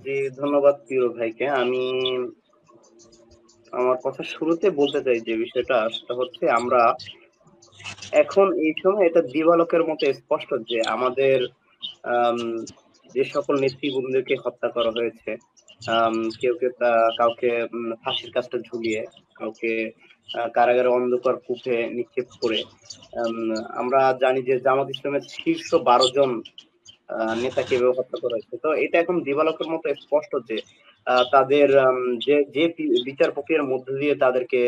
জি, ধন্যবাদ প্রিয় ভাইকে। আমি আমার কথা শুরুতে বলতে চাই যে বিষয়টা সেটা হচ্ছে আমরা এখন এই সময় এটা দিবালোকের মতো স্পষ্ট যে আমাদের আম যে সকল নেতৃবৃন্দকে হত্যা করা হয়েছে, কেউ কাউকে ফাঁসির কাস্টে ঝুলিয়ে, কাউকে কারাগারে অন্ধকার কূপে নিক্ষেপ করে। আম আমরা জানি যে জামাত ইসলামের শীর্ষ ১২ জন নেতাকে এভাবে হত্যা করা হয়েছে। তো এটা এখন দিবালোকের মতো স্পষ্ট যে তাদের যে বিচার প্রক্রিয়ার মধ্য দিয়ে তাদেরকে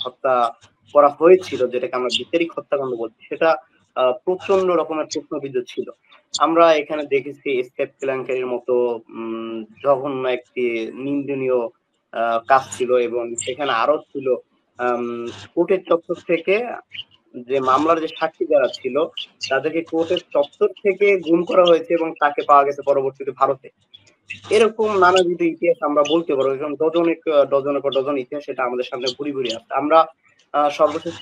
হত্যা করা হয়েছিল, যেটাকে আমরা বিচারিক হত্যাকাণ্ড বলছি, সেটা প্রচন্ড রকমের প্রশ্নবিদ্ধ ছিল। আমরা এখানে দেখেছি এসকেপ কেলেঙ্কারির মতো জঘন্য একটি নিন্দনীয় কাজ ছিল এবং সেখানে আরো ছিল আম কোর্টের চত্বর থেকে যে মামলার যে সাক্ষী যারা ছিল তাদেরকে কোর্টের চত্বর থেকে গুম করা হয়েছে এবং তাকে পাওয়া গেছে পরবর্তীতে ভারতে। এরকম নানাবিধ ইতিহাস আমরা বলতে পারবো। এরকম ডজনের পর ডজন ইতিহাস সেটা আমাদের সামনে ভুরি, ভুরি আছে। আমরা সর্বশেষ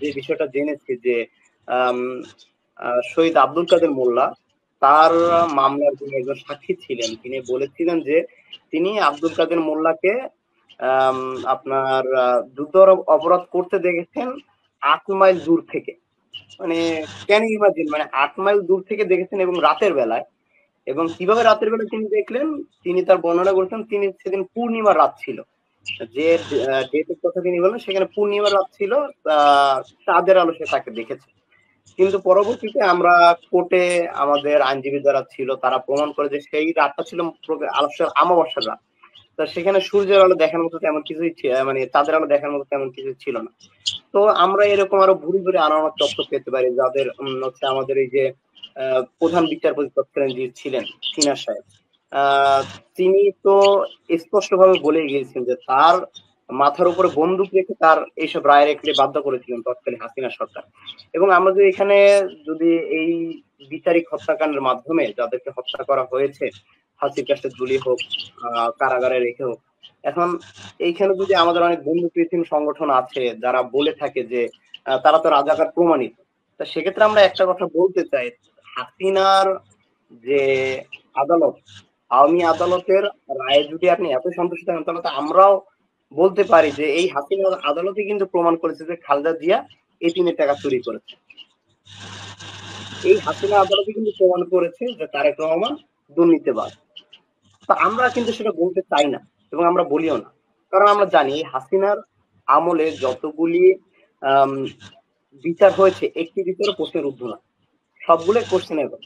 যে বিষয়টা জেনেছি যে আম শহীদ আব্দুল কাদের মোল্লা তার মামলার যিনি একজন সাক্ষী ছিলেন, তিনি বলেছিলেন যে তিনি আব্দুল কাদের মোল্লাকে আম আপনার যুদ্ধ অপরাধ করতে দেখেছেন ৮ মাইল দূর থেকে। মানে ক্যান ইউ ইমাজিন, মানে ৮ মাইল দূর থেকে দেখেছেন এবং রাতের বেলায়। এবং কিভাবে রাতের বেলা তিনি দেখলেন, তিনি তার বর্ণনা করেছেন তিনি সেদিন পূর্ণিমার রাত ছিল। যে ডেটের কথা তিনি বললেন সেখানে পূর্ণিমার রাত ছিল, চাঁদের আলো সে তাকে দেখেছে। কিন্তু পরবর্তীতে আমরা কোর্টে আমাদের আইনজীবী যারা ছিল তারা প্রমাণ করে যে সেই রাতটা ছিল আমাবস্যার রাত। তো সেখানে সূর্যের আলো দেখার মতো তেমন কিছুই মানে চাঁদের আলো দেখার মতো তেমন কিছু ছিল না। তো আমরা এরকম আরো ভুরি ভুরি আনার তথ্য পেতে পারি যাদের হচ্ছে আমাদের এই যে প্রধান বিচারপতি তৎকালীন যিনি ছিলেন সিনহা সাহেব, তিনি তো স্পষ্টভাবে বলে গিয়েছেন যে তার মাথার উপরে বন্দুক রেখে তার এইসব রায় রেখে বাধ্য করেছিলেন তৎকালীন হাসিনা সরকার। এবং আমরা যদি এখানে যদি এই বিচারিক হত্যাকাণ্ডের মাধ্যমে যাদেরকে হত্যা করা হয়েছে, ফাঁসির কাছে ঝুলিয়ে হোক, কারাগারে রেখে হোক, এখন এইখানে যদি আমাদের অনেক বন্ধু প্রীতিম সংগঠন আছে যারা বলে থাকে যে তারা তো রাজাকার প্রমাণিত, তা সেক্ষেত্রে আমরা একটা কথা বলতে চাই, হাসিনার যে আদালত, আওয়ামী আদালতের রায়ে যদি আপনি এত সন্তুষ্ট থাকেন তাহলে তো আমরাও বলতে পারি যে এই হাসিনা আদালতে কিন্তু প্রমাণ করেছে যে খালেদা জিয়া এতিমের টাকা চুরি করেছে। এই হাসিনা আদালতে কিন্তু প্রমাণ করেছে যে তারেক রহমান দুর্নীতিবাজ। তা আমরা কিন্তু সেটা বলতে চাই না এবং আমরা বলিও না, কারণ আমরা জানি হাসিনার আমলে যতগুলি বিচার হয়েছে একটি বিচারও প্রশ্নের ঊর্ধ্বে না, সবগুলোই কোশ্চেনেবল।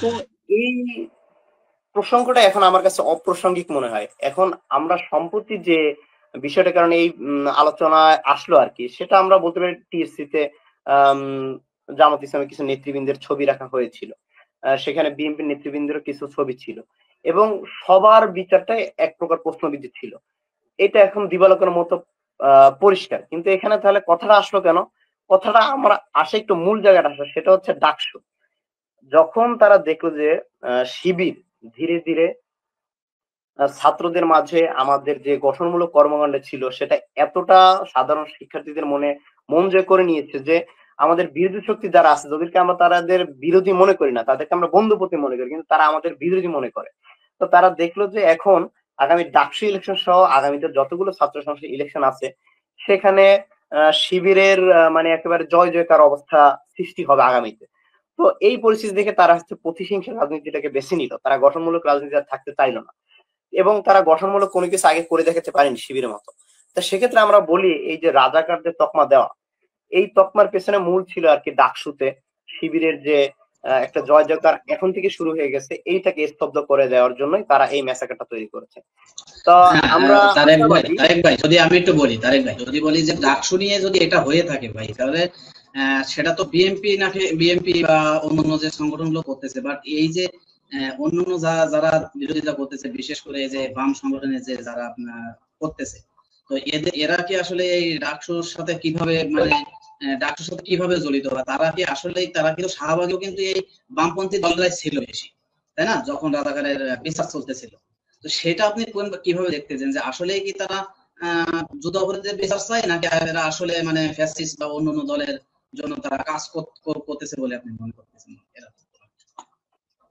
তো এই প্রসঙ্গটা এখন আমার কাছে অপ্রাসঙ্গিক মনে হয়। এখন আমরা সম্প্রতি যে বিষয়টার কারণে এই আলোচনায় আসলো আর কি, সেটা আমরা বলতে পারি টিএসসি তে জামাত ইসলামের কিছু নেতৃবৃন্দের ছবি রাখা হয়েছিল। সেখানে বিএনপির নেতৃবৃন্দের কিছু ছবি ছিল এবং সবার বিচারটাই এক প্রকার প্রশ্নবিদ্ধ ছিল। এটা এখন দিবালোকের মতো পরিষ্কার। কিন্তু এখানে তাহলে কথাটা আসলো কেন? কথাটা আমরা আসে একটু মূল জায়গাটা আসে, সেটা হচ্ছে ডাকসু। যখন তারা দেখলো যে শিবির ধীরে ধীরে ছাত্রদের মাঝে আমাদের যে গঠনমূলক কর্মকাণ্ড ছিল সেটা এতটা সাধারণ শিক্ষার্থীদের মন জয় করে নিয়েছে যে আমাদের বিরোধী শক্তি যারা আছে, যাদেরকে আমরা তাদের বিরোধী মনে করি না, তাদেরকে আমরা বন্ধুপ্রতি মনে করি, কিন্তু তারা আমাদের বিরোধী মনে করে। তো তারা দেখলো যে এখন আগামী ডাকসু ইলেকশন সহ আগামীতে যতগুলো ছাত্র সংসদ ইলেকশন আছে সেখানে শিবিরের মানে একেবারে জয় জয়কার অবস্থা সৃষ্টি হবে আগামীতে। তো এই পরিস্থিতি দেখে তারা হচ্ছে প্রতিহিংসা রাজনীতিটাকে বেছে নিল, তারা গঠনমূলক রাজনীতি আর থাকতে চাইলো না এবং তারা গঠনমূলক কোনো কিছু আগে করে দেখাতে পারেনি শিবিরের মতো। তো সেক্ষেত্রে আমরা বলি এই যে রাজাকারদের তকমা দেওয়া, এই তকমার পেছনে মূল ছিল আর কি ডাকসুতে শিবিরের যে একটা জয় জয়কার এখন থেকে শুরু হয়ে গেছে, এইটাকে স্তব্ধ করে দেওয়ার জন্যই তারা এই ম্যাসাকারটা তৈরি করেছে। তো আমরা তারেক ভাই যদি আমি একটু বলি, তারেক ভাই যদি বলি যে ডাকসু নিয়ে যদি এটা হয়ে থাকে ভাই, তাহলে সেটা তো বিএনপি নাকি বিএনপি বা অন্যান্য যে সংগঠনগুলো করতেছে, বাট এই যে অন্যান্য যারা বিরোধিতা করতেছে, বিশেষ করে যে বাম সংগঠনের যে যারা আপনার করতেছে, তো এরা কি আসলে এই ডাকসুর সাথে কিভাবে মানে ডাকসুর সাথে কিভাবে জড়িত, বা তারা কি আসলে তারা কিন্তু শাহবাগেও কিন্তু এই বামপন্থী দলরাই ছিল বেশি, তাই না, যখন রাজাকারের বিচার চলতেছিল। তো সেটা আপনি কিভাবে দেখতেছেন যে আসলে কি তারা যুদ্ধ অপরাধীদের বিচার চায় নাকি এরা আসলে মানে ফ্যাসিস্ট বা অন্যান্য দলের জন্য তারা কাজ করতেছে বলে আপনি মনে করতেছেন?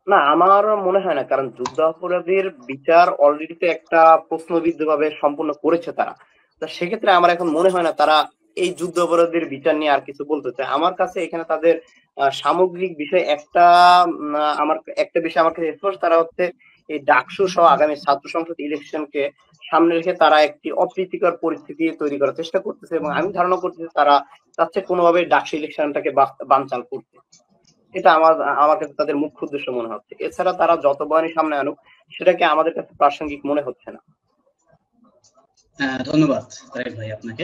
না, আমার মনে হয় না, কারণ যুদ্ধাপরাধীর বিচার অলরেডি তো একটা প্রশ্নবিদ্ধ ভাবে সম্পূর্ণ করেছে তারা। তো সেক্ষেত্রে আমার এখন মনে হয় না তারা এই যুদ্ধাপরাধীর বিচার নিয়ে আর কিছু বলতে চায়। আমার কাছে এখানে তাদের সামগ্রিক বিষয় একটা আমার একটা বিষয় আমার কাছে স্পষ্ট, তারা হচ্ছে এই ডাকসু সহ আগামী ছাত্র সংসদ ইলেকশনকে সামনে রেখে তারা একটি অপ্রীতিকর পরিস্থিতি তৈরি করার চেষ্টা করতেছে, এবং আমি ধারণা করতেছি তারা চাচ্ছে কোনোভাবে ডাকসু ইলেকশনটাকে বানচাল করতে। এটা আমার কাছে তাদের মুখ্য উদ্দেশ্য মনে হচ্ছে। এছাড়া তারা যত বয়ানই সামনে আনুক, সেটাকে আমাদের কাছে প্রাসঙ্গিক মনে হচ্ছে না। ধন্যবাদ তারেক ভাই আপনাকে।